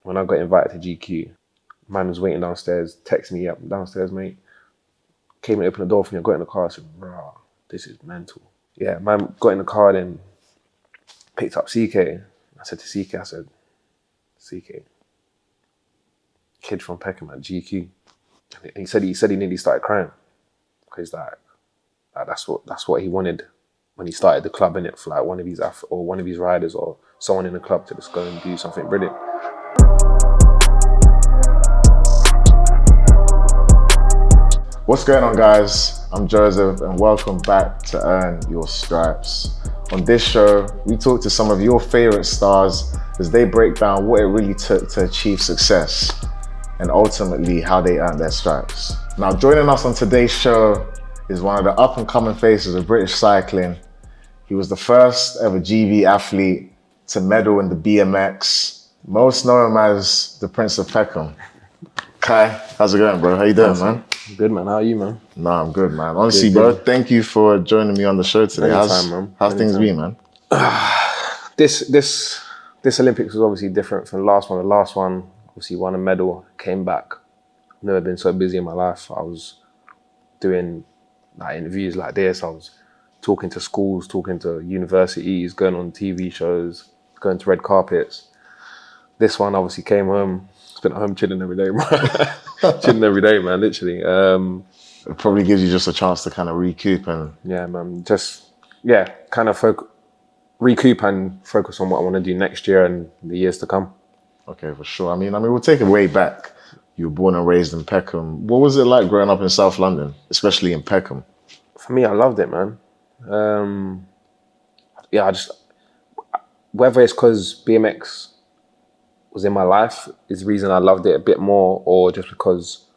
when I got invited to GQ, man was waiting downstairs, texted me, "Up downstairs, mate." Came and opened the door for me. I got in the car. I said, "Rah, this is mental." Yeah, man got in the car, then picked up CK. I said to CK, "CK, kid from Peckham at GQ." And he said he nearly started crying because that's what he wanted when he started the club, innit, for like one of his riders or someone in the club to just go and do something brilliant. What's going on, guys? I'm Joseph and welcome back to Earn Your Stripes. On this show, we talk to some of your favorite stars as they break down what it really took to achieve success and ultimately how they earned their stripes. Now, joining us on today's show is one of the up and coming faces of British cycling. He was the first ever GV athlete to medal in the BMX, most known as the Prince of Peckham. Kye, how's it going, bro? How you doing, man? Good, man. How are you, man? Nah, I'm good, man. Honestly, bro, thank you for joining me on the show today. How's things been, man? This Olympics was obviously different from the last one. The last one, obviously, won a medal, came back. I've never been so busy in my life. I was doing like interviews like this. I was talking to schools, talking to universities, going on TV shows, going to red carpets. This one obviously came home, spent at home chilling every day, man. Chilling every day, man, literally. It probably gives you just a chance to kind of recoup and... Yeah, man, kind of recoup and focus on what I want to do next year and the years to come. Okay, for sure. I mean, we'll take it way back. You were born and raised in Peckham. What was it like growing up in South London, especially in Peckham? For me, I loved it, man. Whether it's because BMX was in my life is the reason I loved it a bit more, or just because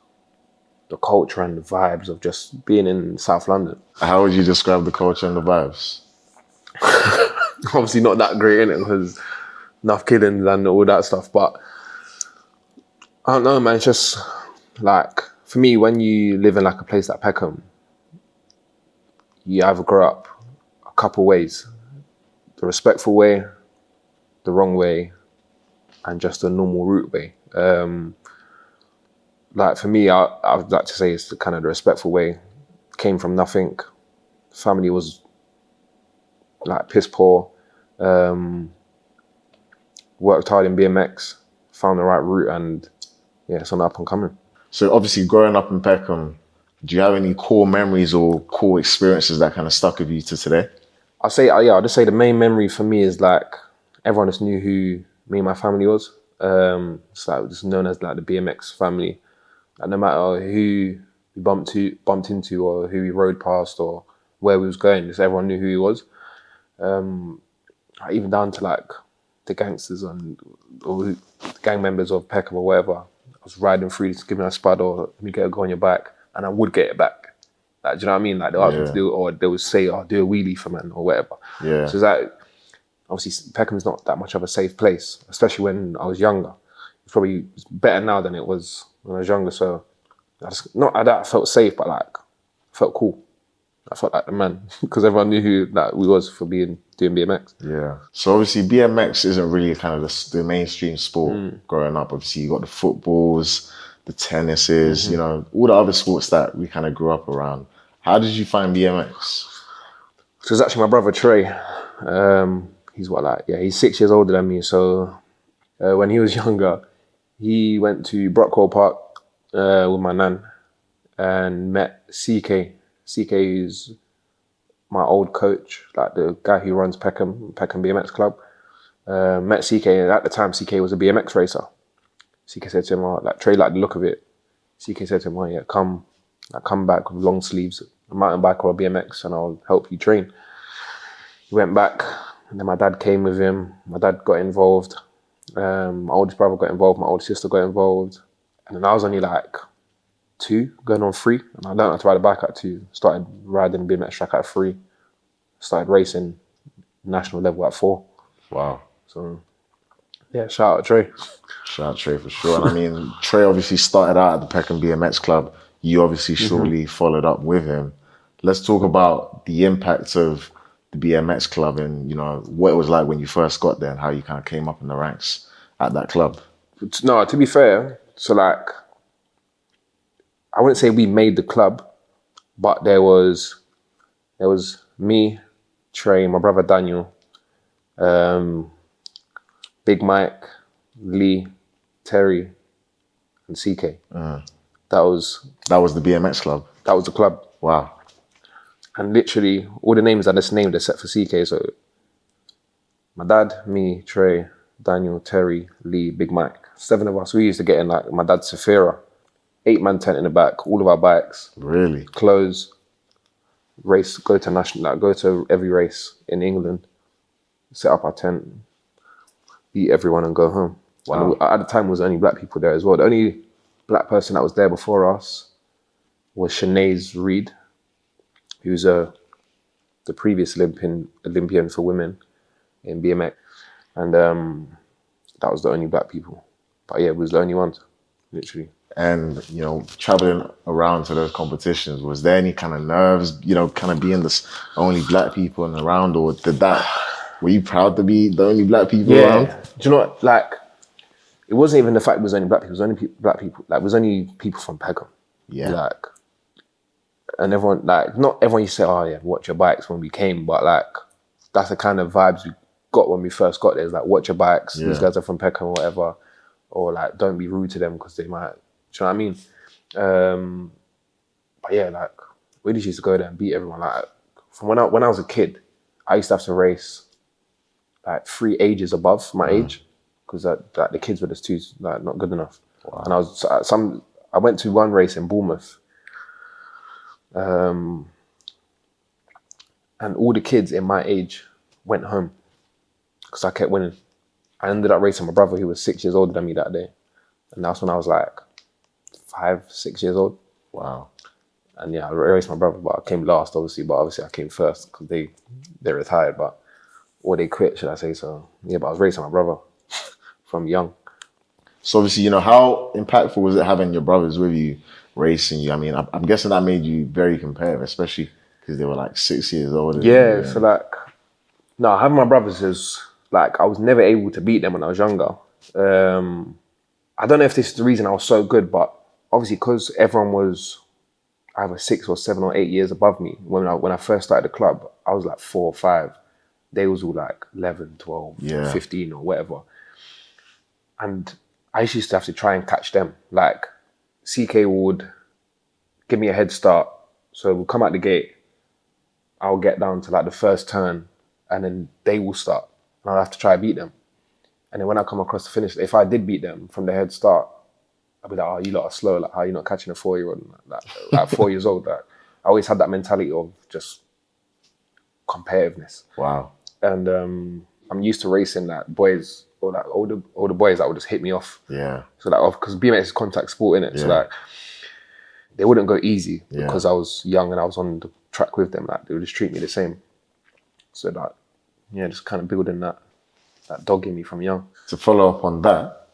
the culture and the vibes of just being in South London. How would you describe the culture and the vibes? Obviously not that great, innit, because enough killings and all that stuff, but I don't know, man, it's just like, for me, when you live in like a place like Peckham, you either grow up a couple ways: the respectful way, the wrong way, and just a normal route way. Like for me, I would like to say it's kind of the respectful way. Came from nothing. Family was like piss poor. Worked hard in BMX, found the right route, and yeah, it's on the up and coming. So obviously growing up in Peckham, do you have any core memories or core experiences that kind of stuck with you to today? I'll just say the main memory for me is like everyone just knew who me and my family was. It's like just known as like the BMX family. And no matter who we bumped into or who we rode past or where we was going, just everyone knew who he was. Even down to like the gangsters or the gang members of Peckham or whatever. I was riding through, just giving a spud or let me get a go on your back, and I would get it back. Like, do you know what I mean? Like they'll ask me to do it, or they would say, "Oh, do a wheelie for man," or whatever. Yeah. So it's like, obviously Peckham's not that much of a safe place, especially when I was younger. It's probably better now than it was when I was younger. So I felt safe, but like I felt cool. I felt like the man because everyone knew who like we was for doing BMX. Yeah. So obviously BMX isn't really kind of the mainstream sport growing up. Obviously you got the footballs, the tennises, you know, all the other sports that we kind of grew up around. How did you find BMX? So it's actually my brother Trey. He's 6 years older than me. So when he was younger, he went to Brockwell Park with my nan and met CK. CK is my old coach, like the guy who runs Peckham BMX Club. Met CK, and at the time CK was a BMX racer. CK said to him, Trey liked the look of it. CK said to him, come back with long sleeves, a mountain bike or a BMX, and I'll help you train. He went back, and then my dad came with him. My dad got involved. My oldest brother got involved. My older sister got involved. And then I was only like 2, going on 3. And I learned how to ride a bike at 2. Started riding BMX track at 3. Started racing national level at 4. Wow. So, yeah, shout out Trey. Shout out Trey for sure. And I mean, Trey obviously started out at the Peckham BMX Club. You obviously shortly followed up with him. Let's talk about the impact of the BMX Club and, you know, what it was like when you first got there and how you kind of came up in the ranks at that club. No, to be fair, so like, I wouldn't say we made the club, but there was me, Trey, my brother Daniel, Big Mike, Lee, Terry, and CK. That was the BMX club. That was the club. Wow. And literally, all the names I just named except for CK. So, my dad, me, Trey, Daniel, Terry, Lee, Big Mike. 7 of us. We used to get in like my dad's Safira, 8-man tent in the back, all of our bikes. Really? Clothes, race, go to every race in England, set up our tent, beat everyone and go home. Wow. At the time, there was only black people there as well. The only black person that was there before us was Sinead Reed, who's the previous Olympian for women in BMX. And that was the only black people. But yeah, it was the only ones, literally. And, you know, traveling around to those competitions, was there any kind of nerves, you know, kind of being the only black people and around, or were you proud to be the only black people around? Do you know what, like, it wasn't even the fact it was only black people, it was only black people, like, it was only people from Peckham. Yeah. Like, and everyone, like, not everyone used to say, oh yeah, watch your bikes when we came, but like, that's the kind of vibes we got when we first got there. It's like, watch your bikes, these guys are from Peckham or whatever, or like, don't be rude to them because they might, do you know what I mean? But yeah, like, we just used to go there and beat everyone. Like, from when I was a kid, I used to have to race like 3 ages above my age, because like, the kids were just too like not good enough. Wow. And I went to one race in Bournemouth, and all the kids in my age went home because I kept winning. I ended up racing my brother, who was 6 years older than me that day, and that's when I was like 5, 6 years old. Wow. And yeah, I raced my brother, but I came last, obviously. But obviously, I came first because they retired, or they quit, should I say? So yeah, but I was racing my brother from young. So obviously, you know, how impactful was it having your brothers with you, racing you? I mean, I'm guessing that made you very competitive, especially because they were like 6 years older. Yeah, so like, no, having my brothers is like, I was never able to beat them when I was younger. I don't know if this is the reason I was so good, but obviously because everyone was either 6 or 7 or 8 years above me. When I first started the club, I was like 4 or 5. They was all like 11, 12, 15 or whatever. And I used to have to try and catch them. Like, CK would give me a head start. So we'll come out the gate, I'll get down to like the first turn, and then they will start. And I'll have to try to beat them. And then when I come across the finish, if I did beat them from the head start, I'd be like, oh, you lot are slow. Like, how are you not catching a 4-year-old? Like 4 years old. Like, I always had that mentality of just competitiveness. Wow. And I'm used to racing like boys, or like older boys that would just hit me off. Yeah. So like, because BMX is contact sport, innit? So like, they wouldn't go easy because I was young and I was on the track with them. Like, they would just treat me the same. So like, yeah, just kind of building that dog in me from young. To follow up on that,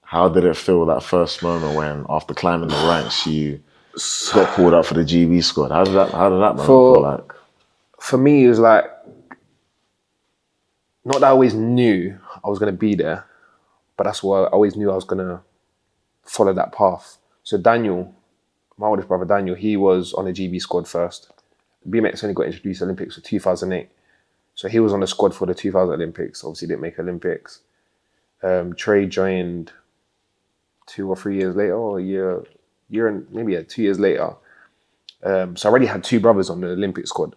how did it feel that first moment when, after climbing the ranks, you got pulled up for the GB squad? How did that moment feel like? For me, it was like, not that I always knew I was going to be there, but that's why I always knew I was going to follow that path. So Daniel, my oldest brother Daniel, he was on the GB squad first. BMX only got introduced to Olympics in 2008. So he was on the squad for the 2000 Olympics. Obviously didn't make Olympics. Trey joined 2 or 3 years later, or a year and maybe 2 years later. So I already had 2 brothers on the Olympic squad.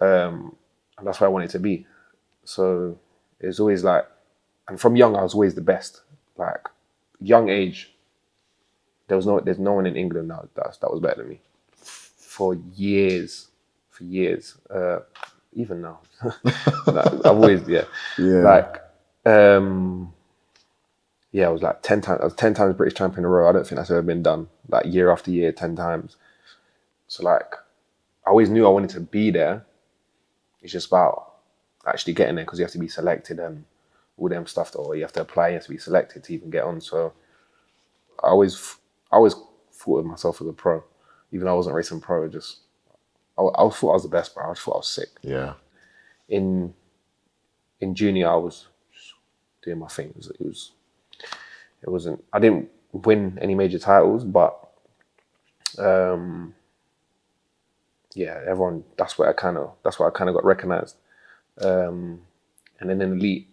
And that's where I wanted to be. So it was always like, and from young, I was always the best. Like, young age, there's no one in England now that was better than me. For years. Even now. I've always, like, I was like 10 times, I was 10 times British champion in a row. I don't think that's ever been done, like, year after year, 10 times. So like, I always knew I wanted to be there. It's just about actually getting there, because you have to be selected and all them stuff, or you have to apply, you have to be selected to even get on. So I always thought of myself as a pro, even though I wasn't racing pro. I thought I was the best, bro. I thought I was sick. Yeah. In junior, I was just doing my thing. It it wasn't. I didn't win any major titles, but yeah, everyone. That's where I kind of got recognised. And then in elite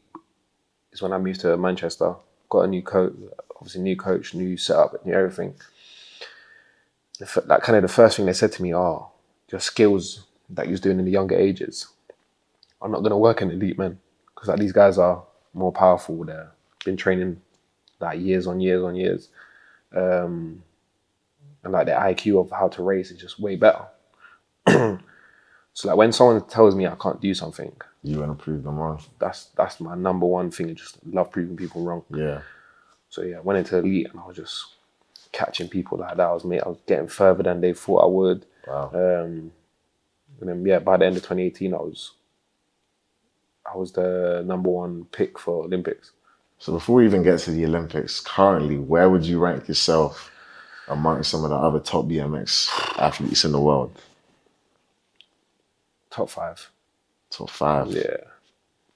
is when I moved to Manchester. Got a new coach, obviously new coach, new setup, new everything. That kind of the first thing they said to me, "Oh, your skills that you're doing in the younger ages are not going to work in elite, man, because like these guys are more powerful. They've been training like years on years on years, and like their IQ of how to race is just way better." So like when someone tells me I can't do something, You want to prove them wrong. that's my number one thing. I just love proving people wrong. Yeah. So yeah, I went into elite and I was just catching people like that. I was getting further than they thought I would. Wow. And then yeah, by the end of 2018, I was the number one pick for Olympics. So before we even get to the Olympics, currently, where would you rank yourself among some of the other top BMX athletes in the world? Top 5. Top 5.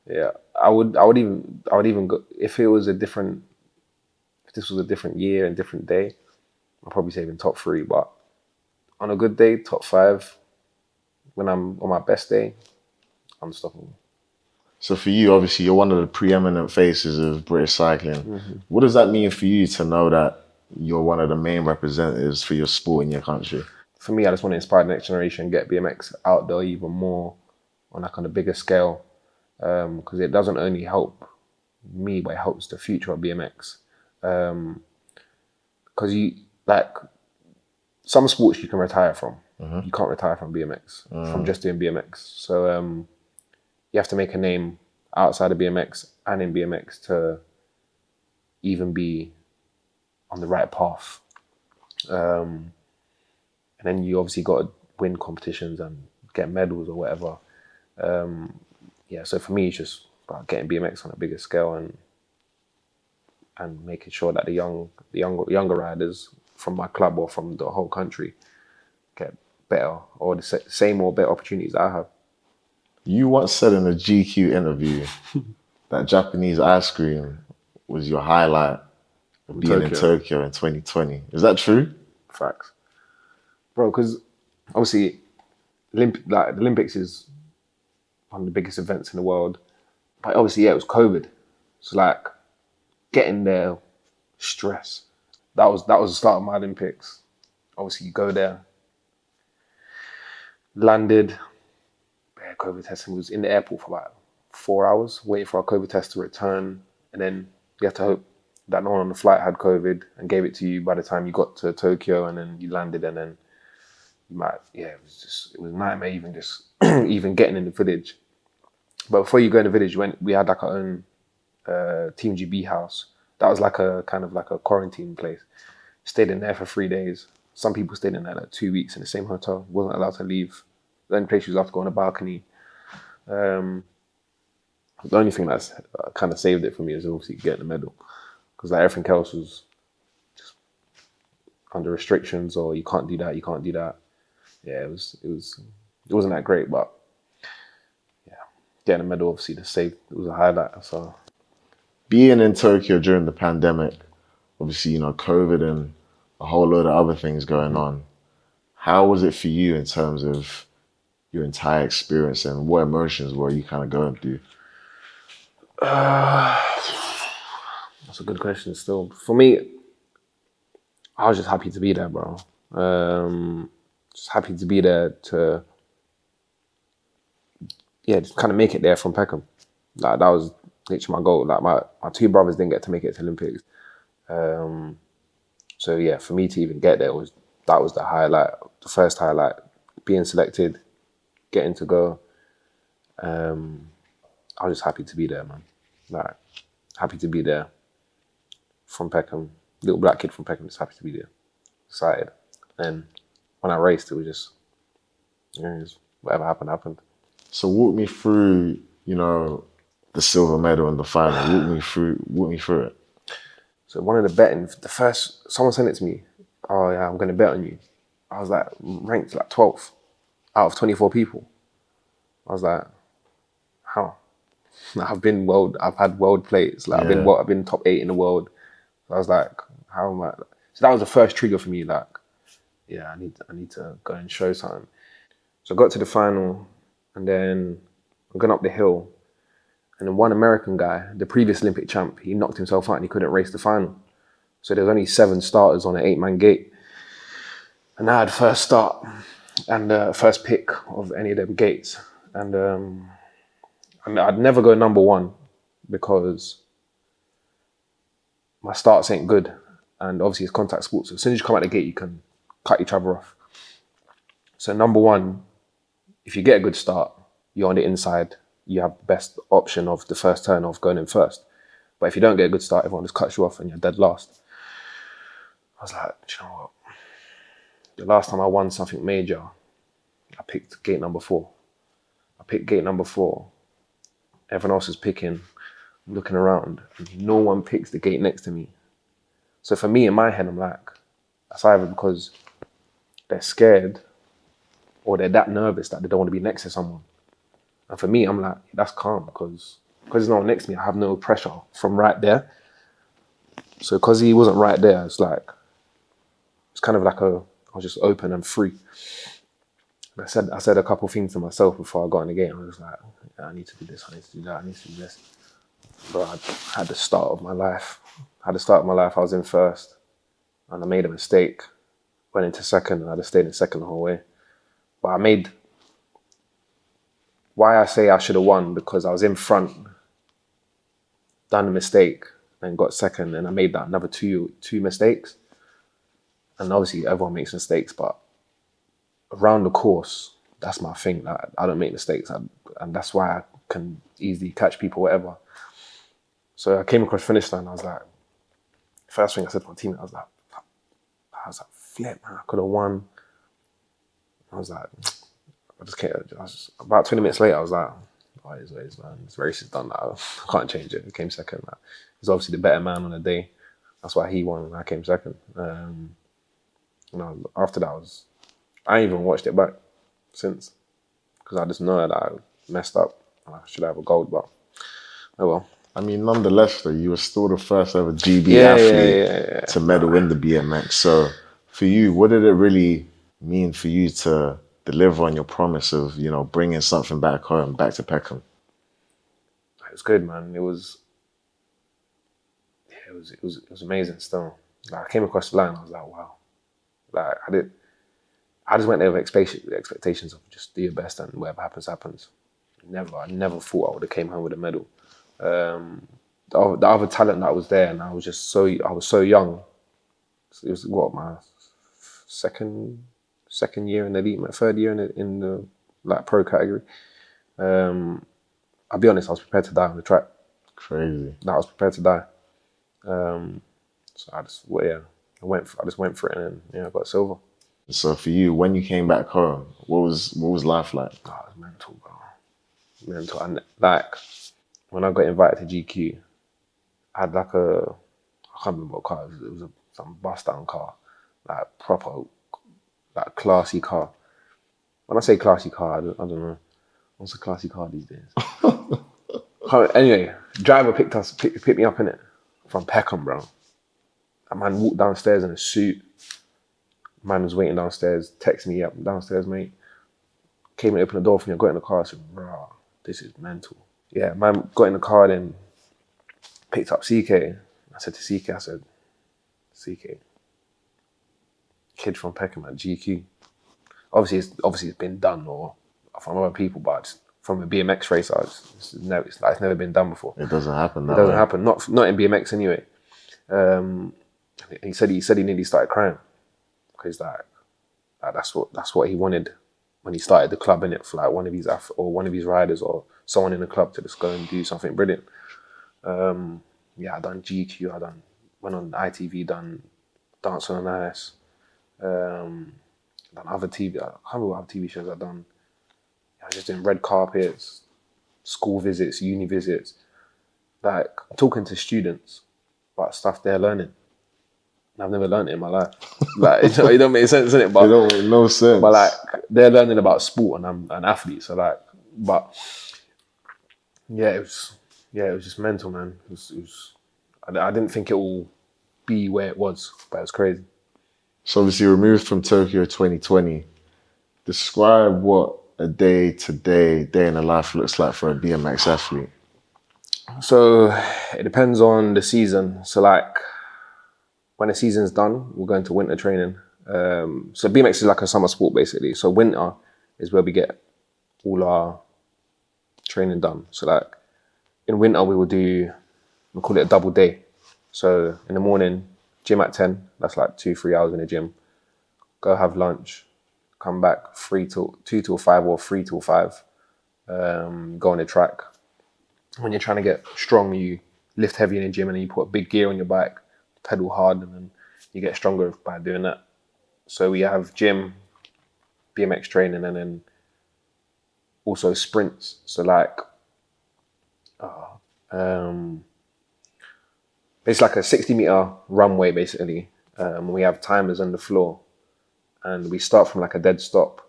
Yeah. I would even go if this was a different year and different day. I'd probably say even top 3. But on a good day, top 5. When I'm on my best day, unstoppable. So for you, obviously, you're one of the preeminent faces of British cycling. Mm-hmm. What does that mean for you to know that you're one of the main representatives for your sport in your country? For me, I just want to inspire the next generation, get BMX out there even more on a bigger scale, because it doesn't only help me, but it helps the future of BMX. Because you like some sports you can retire from, you can't retire from BMX from just doing BMX. So you have to make a name outside of BMX and in BMX to even be on the right path. And then you obviously got to win competitions and get medals or whatever. Yeah, so for me, it's just about getting BMX on a bigger scale and making sure that the younger riders from my club or from the whole country get better or the same or better opportunities that I have. You once said in a GQ interview that Japanese ice cream was your highlight of being in Tokyo in 2020. Is that true? Facts. Bro, because obviously the Olympics is one of the biggest events in the world. But obviously, yeah, it was COVID. So like getting there, stress. That was the start of my Olympics. Obviously, you go there, landed, COVID testing, was in the airport for like 4 hours, waiting for our COVID test to return. And then you have to hope that no one on the flight had COVID and gave it to you by the time you got to Tokyo, and then you landed, and then it was a nightmare even just even getting in the village. But before you go in the village, we had like our own Team GB house. That was like a kind of like a quarantine place. Stayed in there for 3 days. Some people stayed in there like 2 weeks in the same hotel. Wasn't allowed to leave. The only place you was allowed to go on a balcony. The only thing that's kind of saved it for me is obviously getting the medal, because like everything else was just under restrictions, or you can't do that, you can't do that. Yeah, it wasn't that great, but yeah, getting a medal obviously it was a highlight. So being in Tokyo during the pandemic, obviously, COVID and a whole load of other things going on. How was it for you in terms of your entire experience, and what emotions were you kind of going through? That's a good question still. For me, I was just happy to be there, bro. Just happy to be there to, just kind of make it there from Peckham. Like that was literally my goal. Like my 2 brothers didn't get to make it to Olympics. So yeah, for me to even get there that was the highlight, the first highlight, being selected, getting to go. I was just happy to be there, man. Like happy to be there from Peckham, little black kid from Peckham, just happy to be there, excited. And when I raced, it was just, whatever happened. So walk me through, the silver medal in the final. Walk me through it. So one of someone sent it to me. Oh yeah, I'm going to bet on you. I was like ranked like 12th out of 24 people. I was like, how? I've had world plates. Like I've been top 8 in the world. I was like, how am I? So that was the first trigger for me. Like, yeah, I need to go and show something. So I got to the final, and then I'm going up the hill, and then one American guy, the previous Olympic champ, he knocked himself out and he couldn't race the final. So there was only 7 starters on an 8-man gate, and I had first start and first pick of any of them gates, and I'd never go number 1 because my starts ain't good, and obviously it's contact sports. So as soon as you come out the gate, you can cut each other off. So number 1, if you get a good start, you're on the inside. You have the best option of the first turn of going in first. But if you don't get a good start, everyone just cuts you off and you're dead last. I was like, do you know what? The last time I won something major, I picked gate number 4. I picked gate number 4. Everyone else is picking, looking around, and no one picks the gate next to me. So for me, in my head, I'm like, that's either because they're scared or they're that nervous that they don't want to be next to someone. And for me, I'm like, that's calm because there's no one next to me. I have no pressure from right there. So because he wasn't right there, it's kind of like I was just open and free. And I said a couple things to myself before I got in the game. I was like, yeah, I need to do this, I need to do that, I need to do this. But I had the start of my life. I was in first and I made a mistake. Went into second and I just stayed in second the whole way. But why I say I should have won, because I was in front, done a mistake and got second, and I made that another two mistakes. And obviously everyone makes mistakes, but around the course, that's my thing. Like, I don't make mistakes, and that's why I can easily catch people, whatever. So I came across the finish line. I was like, first thing I said to my teammate, I was like, flip, man, I could have won. I was like, about 20 minutes later, I was like, oh, it is, man. This race is done now. I can't change it. I came second. Like, he was obviously the better man on the day. That's why he won and I came second. After that, I ain't even watched it back since, because I just know that I messed up and I should have a gold, but oh well. I mean, nonetheless, though, you were still the first ever GB athlete to medal in the BMX. So for you, what did it really mean for you to deliver on your promise of, bringing something back home, back to Peckham? It was good, man. It was amazing still. Like, I came across the line, I was like, wow. Like, I just went there with expectations of just do your best and whatever happens, happens. I never thought I would have came home with a medal. The other talent that was there, and I was so young. It was my second year in the elite, my third year in the like pro category. I'll be honest, I was prepared to die on the track. Crazy. I was prepared to die. So I just went for it, and I got silver. So for you, when you came back home, what was life like? Oh, it was mental, bro. Mental. And like, when I got invited to GQ, I had I can't remember what car it was. Some bust down car, like proper, like classy car. When I say classy car, I don't know. What's a classy car these days? Anyway, driver picked me up in it from Peckham, bro. A man walked downstairs in a suit. Man was waiting downstairs, texted me up downstairs, mate. Came and opened the door for me. I got in the car. I said, "Bro, this is mental." Yeah, man got in the car, then picked up CK. I said to CK, CK, kid from Peckham at GQ. Obviously it's been done or from other people, but from a BMX racer, it's never been done before. It doesn't happen. It doesn't happen. Not in BMX anyway. He said he nearly started crying because that's what he wanted when he started the club, in it, for like one of his riders or someone in the club to just go and do something brilliant. I done GQ. Went on ITV, done Dance on the Ice. Done other TV. I can't remember what other TV shows I've done. I was just doing red carpets, school visits, uni visits, like talking to students about stuff they're learning. I've never learned it in my life. Like, it don't make sense, innit? But it don't make no sense. But like, they're learning about sport, and I'm an athlete, so like, but yeah, it was just mental, man. I didn't think it will be where it was. But it was crazy. So obviously you removed from Tokyo 2020. Describe what a day-to-day, day in the life looks like for a BMX athlete. So it depends on the season. So like when the season's done, we'll go into winter training. So BMX is like a summer sport basically. So winter is where we get all our training done. So like in winter we call it a double day. So in the morning, gym at 10, that's like 2-3 hours in the gym. Go have lunch, come back 2 till 5 or 3 till 5. Go on the track. When you're trying to get strong, you lift heavy in the gym and then you put a big gear on your bike, pedal hard, and then you get stronger by doing that. So we have gym, BMX training, and then also sprints. So like, it's like a 60-meter runway basically. We have timers on the floor, and we start from like a dead stop,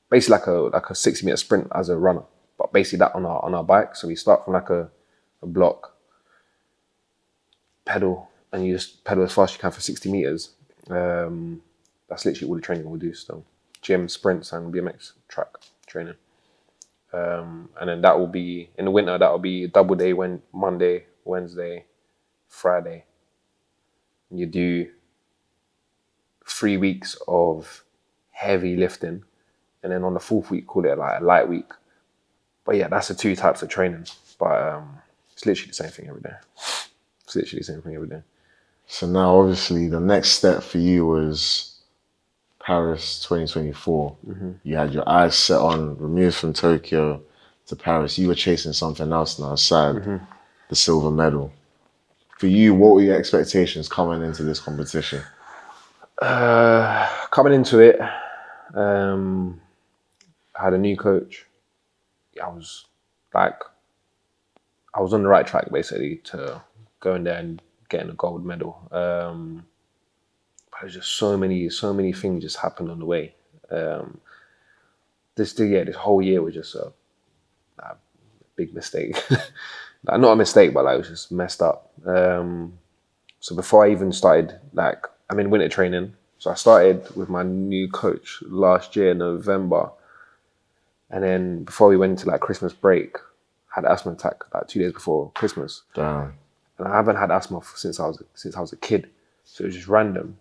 basically like a 60-meter sprint as a runner, but basically that on our bike. So we start from like a block, pedal, and you just pedal as fast as you can for 60 meters. That's literally all the training we'll do. So gym, sprints, and BMX track training. And then that will be in the winter. That will be a double day when Monday, Wednesday, Friday. You do 3 weeks of heavy lifting, and then on the 4th week, call it like a light week. But yeah, that's the 2 types of training. But it's literally the same thing every day. It's literally the same thing every day. So now obviously the next step for you was Paris 2024. Mm-hmm. You had your eyes set on removed from Tokyo to Paris. You were chasing something else now aside the silver medal. For you, what were your expectations coming into this competition? Coming into it, I had a new coach. I was on the right track basically to go in there and getting a gold medal. But there's just so many things just happened on the way. This whole year was just a big mistake. Like, not a mistake, but like it was just messed up. So before I even started, like I'm in winter training. So I started with my new coach last year, November. And then before we went into like Christmas break, I had an asthma attack like 2 days before Christmas. Damn. And I haven't had asthma since I was a kid. So it was just random.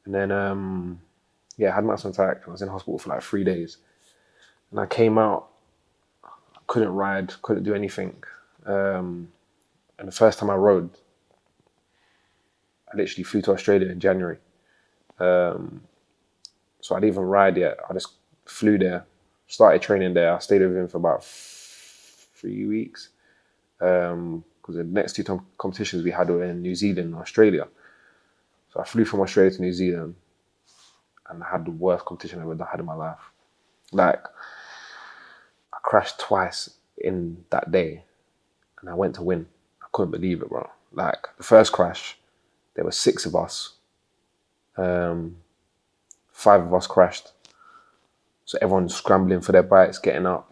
And then I had my asthma attack. I was in hospital for like 3 days. And I came out, I couldn't ride, couldn't do anything. And the first time I rode, I literally flew to Australia in January. So I didn't even ride yet. I just flew there, started training there. I stayed with him for about 3 weeks. Because the next 2 competitions we had were in New Zealand and Australia. So I flew from Australia to New Zealand and I had the worst competition I've ever had in my life. Like, I crashed twice in that day and I went to win. I couldn't believe it, bro. Like, the first crash, there were 6 of us. 5 of us crashed. So everyone's scrambling for their bikes, getting up.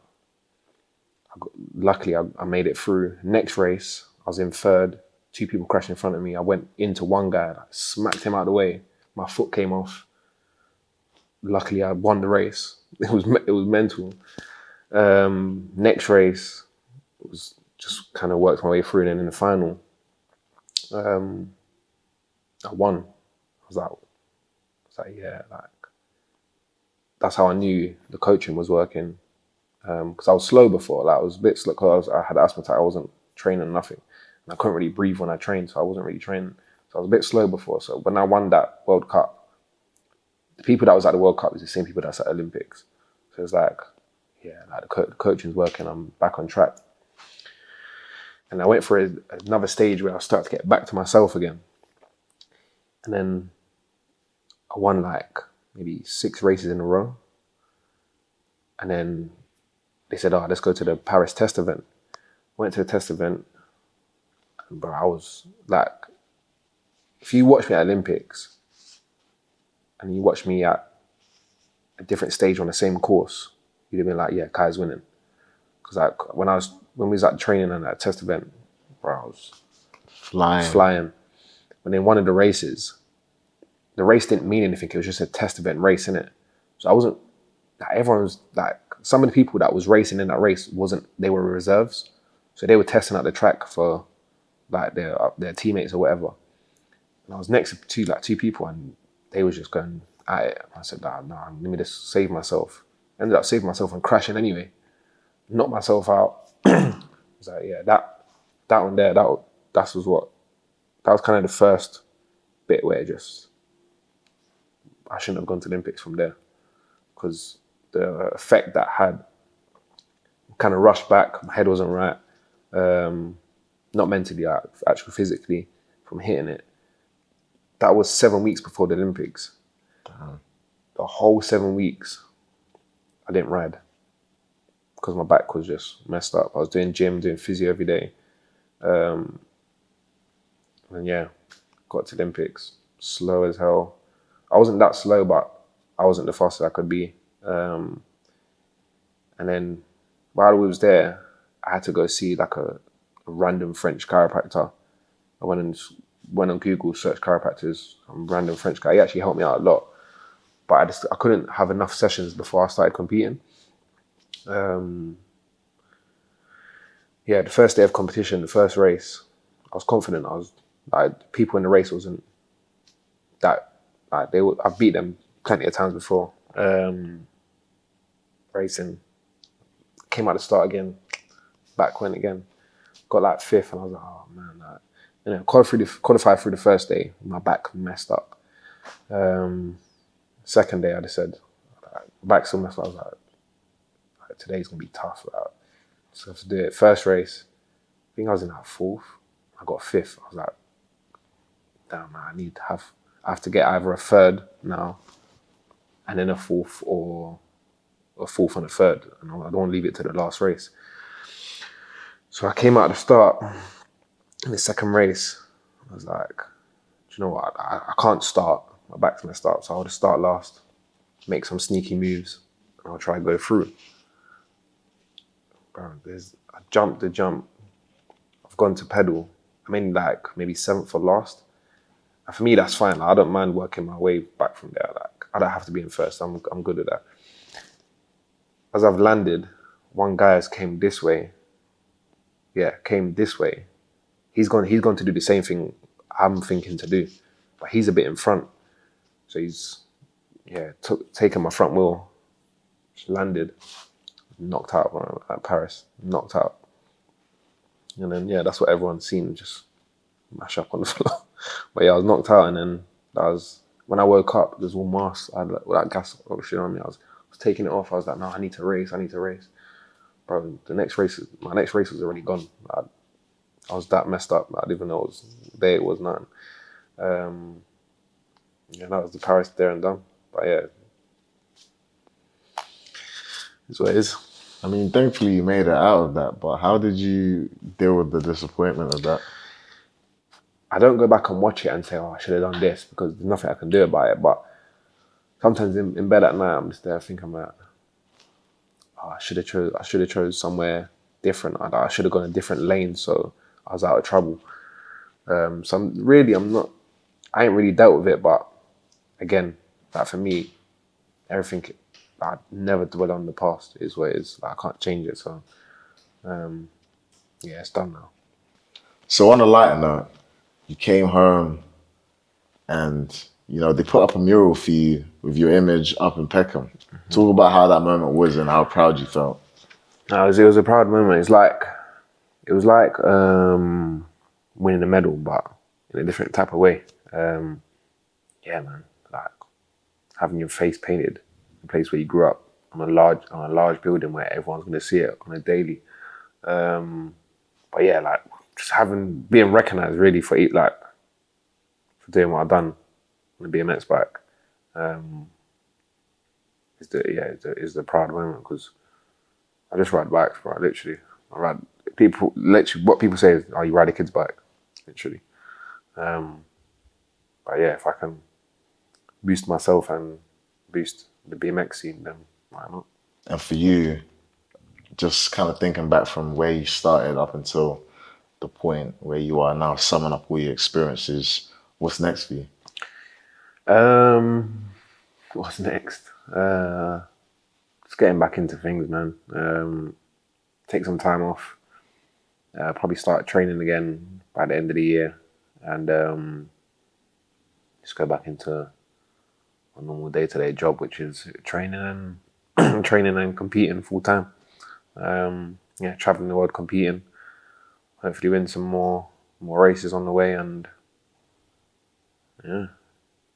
Luckily, I made it through. Next race, I was in 3rd. 2 people crashed in front of me. I went into one guy, I smacked him out of the way. My foot came off. Luckily, I won the race. It was mental. Next race, it was just kind of worked my way through, and then in the final, I won. I was like, yeah, like that's how I knew the coaching was working. Because I was slow before, like I was a bit slow because I had asthma attack. I wasn't training, nothing. And I couldn't really breathe when I trained, so I wasn't really training. So I was a bit slow before. So when I won that World Cup, the people that was at the World Cup was the same people that's at Olympics. So it's like, yeah, like the coaching's working, I'm back on track. And I went for another stage where I started to get back to myself again. And then I won like maybe 6 races in a row. And then they said, let's go to the Paris test event. Went to the test event. And bro, I was like, if you watch me at Olympics and you watch me at a different stage on the same course, you'd have been like, yeah, Kye's winning. Because like when we was at training and that test event, bro, I was flying. when they won the races, the race didn't mean anything. It was just a test event race, innit? So I wasn't, like, everyone was like, some of the people that was racing in that race they were reserves. So they were testing out the track for like their teammates or whatever. And I was next to two people and they was just going at it. I said, nah, let me just save myself. Ended up saving myself and crashing anyway. Knocked myself out. I was like, yeah, that one there, that was kind of the first bit where I shouldn't have gone to Olympics from there, because the effect that had, kind of rushed back, my head wasn't right, not mentally, actually physically, from hitting it. That was 7 weeks before the Olympics. The whole 7 weeks, I didn't ride because my back was just messed up. I was doing gym, doing physio every day. And yeah, got to Olympics, slow as hell. I wasn't that slow, but I wasn't the fastest I could be. And then while we was there, I had to go see like a random French chiropractor. I went on Google, searched chiropractors, random French guy. He actually helped me out a lot, but I couldn't have enough sessions before I started competing. The first day of competition, the first race, I was confident. I was like, people in the race wasn't that, like, I've beat them plenty of times before. Racing, came out the start again, back went again, got like fifth, and I was like, oh man, qualified through the first day, my back messed up. Second day, I just said, back still messed up. I was like, today's gonna be tough. So I have to do it. First race, I think I was in like fourth. I got fifth. I was like, damn man, I have to get either a third now, and then a fourth, or a fourth and a third. And I don't want to leave it to the last race. So I came out at the start in the second race. I was like, do you know what? I can't start. My back's messed up, so I'll just start last, make some sneaky moves, and I'll try to go through. Bro, I jumped the jump. I've gone to pedal. I'm in like maybe seventh or last. And for me, that's fine. Like, I don't mind working my way back from there. Like, I don't have to be in first. I'm good at that. As I've landed, one guy has came this way. Yeah, came this way. He's gone to do the same thing I'm thinking to do, but he's a bit in front. So he's taken my front wheel, just landed, knocked out at Paris, knocked out. And then that's what everyone's seen, just mash up on the floor. But yeah, I was knocked out, and then that was when I woke up. There's all mask. I had like, all that gas shit on me. I was taking it off. I was like, no, I need to race. Bro, my next race was already gone. I was that messed up. I didn't even know it was nothing. That was the Paris there and done. But yeah, it's what it is. I mean, thankfully you made it out of that, but how did you deal with the disappointment of that? I don't go back and watch it and say, oh, I should have done this, because there's nothing I can do about it. But sometimes in bed at night, I'm just there thinking about, oh, I should have chose somewhere different. I should have gone a different lane, so I was out of trouble. I ain't really dealt with it, but again, like for me, everything, I never dwell on the past, is what it is. Like, I can't change it, so it's done now. So on a lighter note, you came home and, they put up a mural for you with your image up in Peckham. Mm-hmm. Talk about how that moment was and how proud you felt. No, it was a proud moment. It was like winning a medal, but in a different type of way. Man, like having your face painted in a place where you grew up, on a large building where everyone's going to see it on a daily. But yeah, like just being recognised really for doing what I've done on the BMX bike. Is the proud moment, because I just ride bikes, bro. Literally, what people say is, "Oh, you ride a kid's bike," literally. But yeah, if I can boost myself and boost the BMX scene, then why not? And for you, just kind of thinking back from where you started up until the point where you are now, summing up all your experiences What's next for you? What's next? Just getting back into things, man. Take some time off. Probably start training again by the end of the year, and just go back into a normal day-to-day job, which is training and training and competing full time. Yeah, traveling the world, competing. Hopefully, win some more races on the way, and yeah,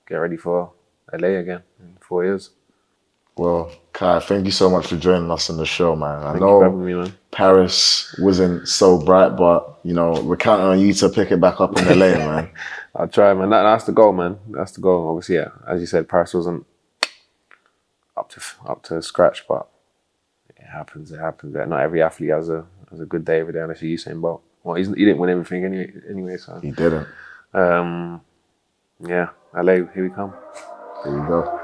get ready for LA again in 4 years. Well, Kye, thank you so much for joining us on the show, man. I Thank you for having know me, man. Paris wasn't so bright, but you know, we're counting on you to pick it back up in LA, man. I'll try, man. That's the goal, man. That's the goal. Obviously, yeah. As you said, Paris wasn't up to scratch, but it happens. It happens. Not every athlete has a good day every day. Unless you're Usain Bolt. Well, he didn't win everything anyway. So He didn't. yeah, LA, here we come. Here we go.